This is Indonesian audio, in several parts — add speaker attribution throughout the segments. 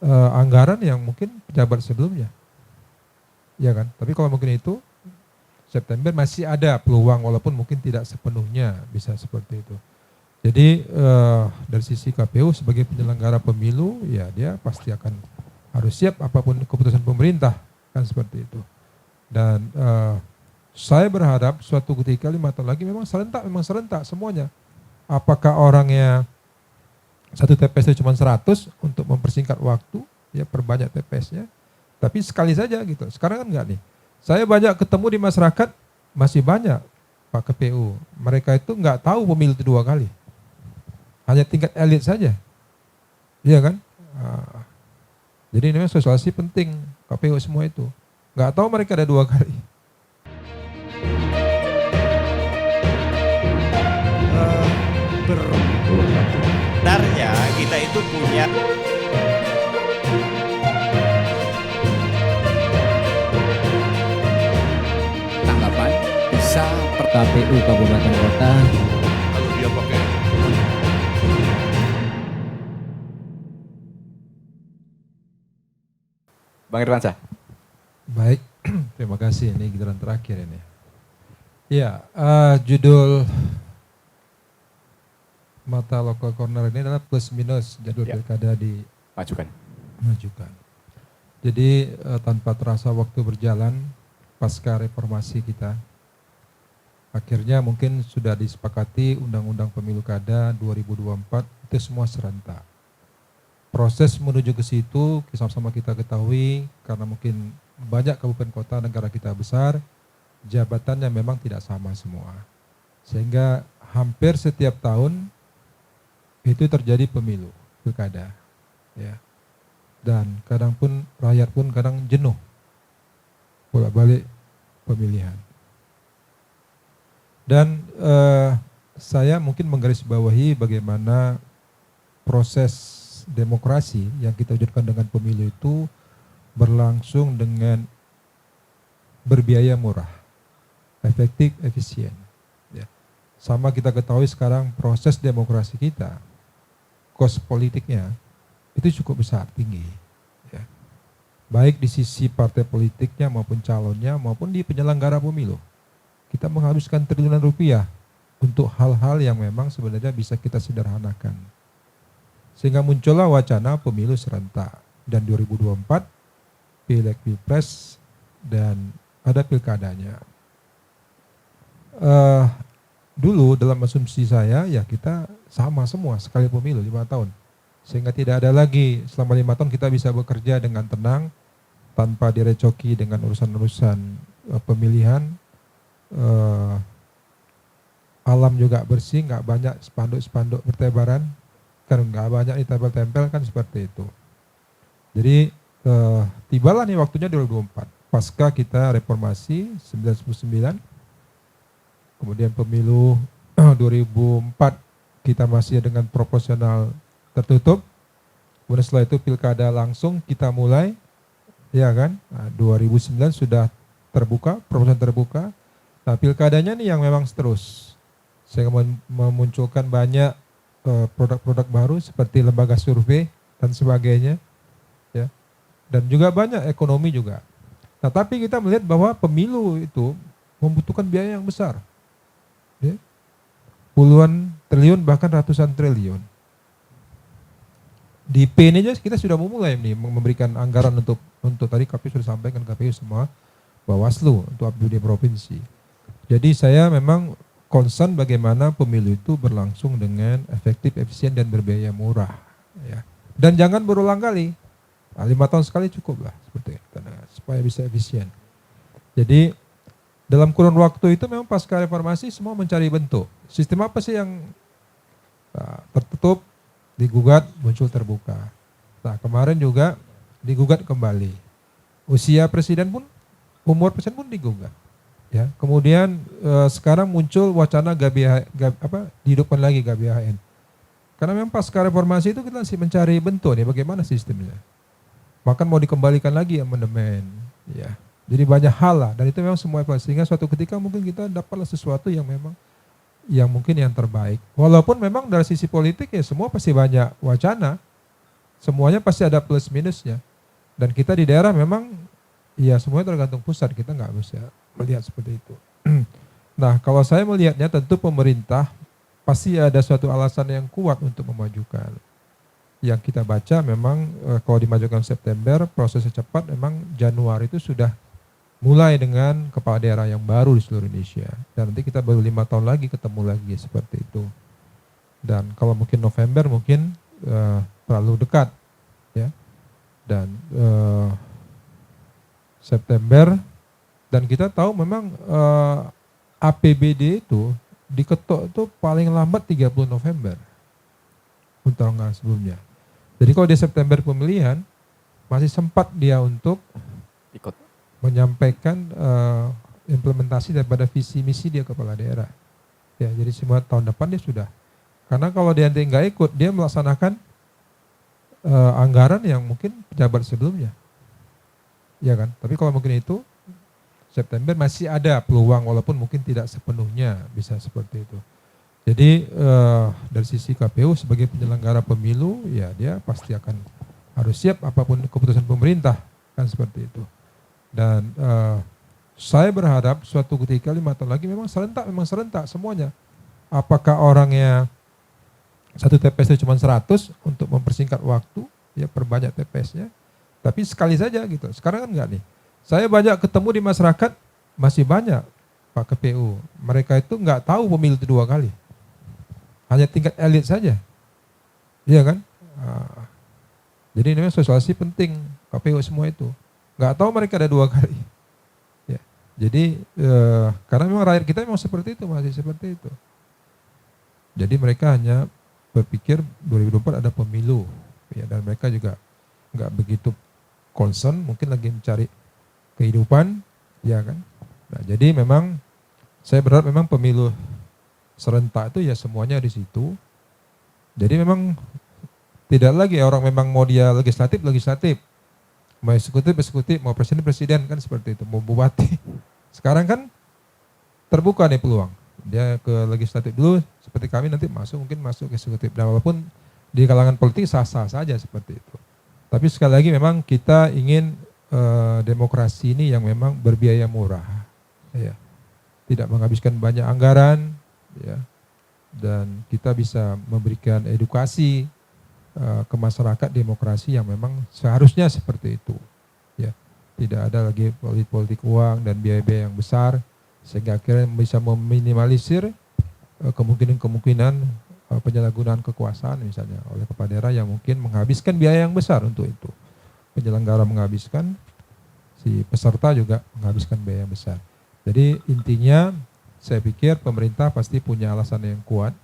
Speaker 1: anggaran yang mungkin pejabat sebelumnya, ya kan? Tapi kalau mungkin itu September masih ada peluang walaupun mungkin tidak sepenuhnya bisa seperti itu. Jadi dari sisi KPU sebagai penyelenggara pemilu ya dia pasti akan harus siap apapun keputusan pemerintah kan seperti itu. Dan saya berharap suatu ketika 5 tahun lagi memang serentak semuanya. Apakah orangnya satu TPS itu cuma 100 untuk mempersingkat waktu, ya perbanyak TPS-nya. Tapi sekali saja gitu. Sekarang kan enggak nih. Saya banyak ketemu di masyarakat masih banyak Pak KPU. Mereka itu enggak tahu pemilu itu 2 kali. Hanya tingkat elit saja. Iya kan? Jadi ini sosialisasi penting KPU semua itu. Enggak tahu mereka ada 2 kali.
Speaker 2: Sebenarnya kita itu punya
Speaker 3: tanggapan bisa per KPU Kabupaten Kota
Speaker 4: kalau dia pakai
Speaker 5: Bang Irwansyah.
Speaker 1: Baik, terima kasih. Ini giliran terakhir ini. Ya, judul mata lokal corner ini adalah plus minus jadwal pilkada dimajukan. Jadi tanpa terasa waktu berjalan pasca reformasi kita, akhirnya mungkin sudah disepakati Undang-Undang Pemilu Kada 2024 itu semua serentak. Proses menuju ke situ sama-sama kita ketahui karena mungkin banyak kabupaten kota negara kita besar, jabatannya memang tidak sama semua. Sehingga hampir setiap tahun itu terjadi pemilu, pilkada. Ya. Dan kadang pun rakyat pun kadang jenuh bolak-balik pemilihan. Dan saya mungkin menggarisbawahi bagaimana proses demokrasi yang kita wujudkan dengan pemilu itu berlangsung dengan berbiaya murah, efektif, efisien. Ya. Sama kita ketahui sekarang proses demokrasi kita, kos politiknya itu cukup besar, tinggi. Ya. Baik di sisi partai politiknya maupun calonnya maupun di penyelenggara pemilu. Kita menghabiskan triliunan rupiah untuk hal-hal yang memang sebenarnya bisa kita sederhanakan. Sehingga muncullah wacana pemilu serentak. Dan 2024, Pileg Pilpres, dan ada pilkadanya. Dulu dalam asumsi saya, ya kita sama semua sekali pemilu 5 tahun. Sehingga tidak ada lagi selama 5 tahun kita bisa bekerja dengan tenang, tanpa direcoki dengan urusan-urusan pemilihan. Alam juga bersih, nggak banyak spanduk-spanduk bertebaran, kan nggak banyak ditempel-tempel kan seperti itu. Jadi tibalah nih waktunya 2024, pasca kita reformasi 1999, kemudian pemilu 2004 kita masih dengan proporsional tertutup, kemudian setelah itu pilkada langsung kita mulai, ya kan, 2009 sudah terbuka, proporsional terbuka. Nah pilkadanya nih yang memang terus, sehingga memunculkan banyak produk-produk baru seperti lembaga survei dan sebagainya, ya, dan juga banyak ekonomi juga. Nah tapi kita melihat bahwa pemilu itu membutuhkan biaya yang besar, ya, puluhan triliun bahkan ratusan triliun. Di PN aja kita sudah memulai nih memberikan anggaran untuk tadi KPU sudah sampaikan, KPU semua, Bawaslu untuk APBD provinsi. Jadi saya memang concern bagaimana pemilu itu berlangsung dengan efektif, efisien, dan berbiaya murah. Ya. Dan jangan berulang kali. 5 tahun sekali cukup lah, seperti itu, supaya bisa efisien. Jadi dalam kurun waktu itu memang pasca reformasi semua mencari bentuk. Sistem apa sih yang tertutup, digugat, muncul terbuka. Nah kemarin juga digugat kembali. Usia presiden pun, umur presiden pun digugat. Ya, kemudian sekarang muncul wacana dihidupkan lagi GBHN. Karena memang pasca reformasi itu kita masih mencari bentuk nih bagaimana sistemnya. Bahkan mau dikembalikan lagi amandemen, ya. Jadi banyak hal lah, dan itu memang semua sehingga suatu ketika mungkin kita dapatlah sesuatu yang memang yang mungkin yang terbaik. Walaupun memang dari sisi politik ya semua pasti banyak wacana, Semuanya pasti ada plus minusnya. Dan kita di daerah memang ya semuanya tergantung pusat, kita nggak bisa melihat seperti itu. Nah, kalau saya melihatnya tentu pemerintah pasti ada suatu alasan yang kuat untuk memajukan. Yang kita baca memang kalau dimajukan September, prosesnya cepat, memang Januari itu sudah mulai dengan kepala daerah yang baru di seluruh Indonesia. Dan nanti kita baru 5 tahun lagi ketemu lagi seperti itu. Dan kalau mungkin November mungkin terlalu dekat, ya. Dan September, dan kita tahu memang APBD itu diketok itu paling lambat 30 November untuk anggaran sebelumnya. Jadi kalau di September pemilihan masih sempat dia untuk
Speaker 2: Ikut.
Speaker 1: menyampaikan implementasi daripada visi misi dia kepala daerah. Ya, jadi semua tahun depan dia sudah. Karena kalau dia nanti nggak ikut, dia melaksanakan anggaran yang mungkin pejabat sebelumnya. Ya kan? Tapi kalau mungkin itu September masih ada peluang walaupun mungkin tidak sepenuhnya bisa seperti itu. Jadi dari sisi KPU sebagai penyelenggara pemilu, ya dia pasti akan harus siap apapun keputusan pemerintah, kan seperti itu. Dan saya berharap suatu ketika 5 tahun lagi memang serentak semuanya. Apakah orangnya satu TPS itu cuma 100 untuk mempersingkat waktu, ya perbanyak TPS-nya. Tapi sekali saja gitu. Sekarang kan enggak nih. Saya banyak ketemu di masyarakat, masih banyak Pak KPU. Mereka itu enggak tahu pemilu itu 2 kali. Hanya tingkat elit saja. Iya kan? Jadi ini memang sosialisasi penting KPU semua itu. Enggak tahu mereka ada 2 kali. Ya. Jadi karena memang rakyat kita memang seperti itu, masih seperti itu. Jadi mereka hanya berpikir 2024 ada pemilu, ya, dan mereka juga nggak begitu concern, mungkin lagi mencari kehidupan, ya kan. Nah, jadi memang saya berharap memang pemilu serentak itu ya semuanya di situ. Jadi memang tidak lagi orang memang mau dia legislatif, mau eksekutif, mau presiden kan seperti itu, mau bupati. Sekarang kan terbuka nih peluang. Dia ke legislatif dulu, seperti kami nanti mungkin masuk ke eksekutif. Dan walaupun di kalangan politik sah-sah saja seperti itu. Tapi sekali lagi memang kita ingin demokrasi ini yang memang berbiaya murah, ya. Tidak menghabiskan banyak anggaran, ya. Dan kita bisa memberikan edukasi ke masyarakat demokrasi yang memang seharusnya seperti itu, ya. Tidak ada lagi politik uang dan biaya-biaya yang besar, sehingga akhirnya bisa meminimalisir kemungkinan penyalahgunaan kekuasaan misalnya oleh kepala daerah yang mungkin menghabiskan biaya yang besar untuk itu. Penyelenggara menghabiskan, si peserta juga menghabiskan biaya yang besar. Jadi intinya saya pikir pemerintah pasti punya alasan yang kuat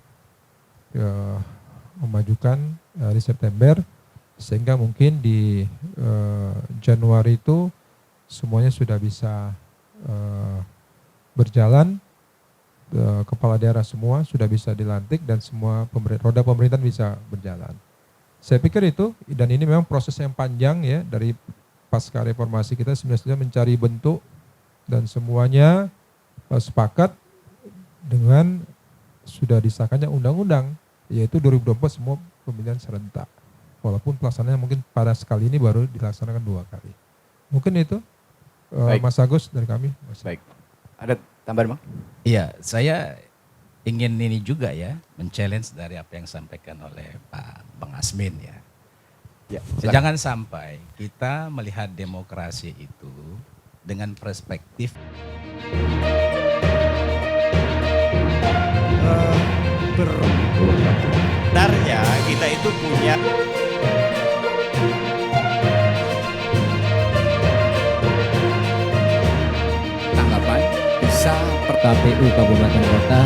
Speaker 1: memajukan di September, sehingga mungkin di Januari itu semuanya sudah bisa berjalan, kepala daerah semua sudah bisa dilantik dan semua roda pemerintahan bisa berjalan. Saya pikir itu, dan ini memang proses yang panjang ya, dari pasca reformasi kita 1999 mencari bentuk dan semuanya sepakat dengan sudah disahkannya undang-undang, yaitu 2024 semua pemilihan serentak. Walaupun pelaksanaannya mungkin pada sekali ini baru dilaksanakan 2 kali. Mungkin itu Mas Agus dari kami.
Speaker 2: Baik. Ada tambahan, Bang?
Speaker 5: Iya, saya ingin ini juga ya, men-challenge dari apa yang disampaikan oleh Pak Bang Asmin ya.
Speaker 2: Ya,
Speaker 5: Jangan sampai kita melihat demokrasi itu dengan perspektif
Speaker 2: sebenarnya kita itu punya
Speaker 3: Tanggapan bisa KPU Kabupaten Kota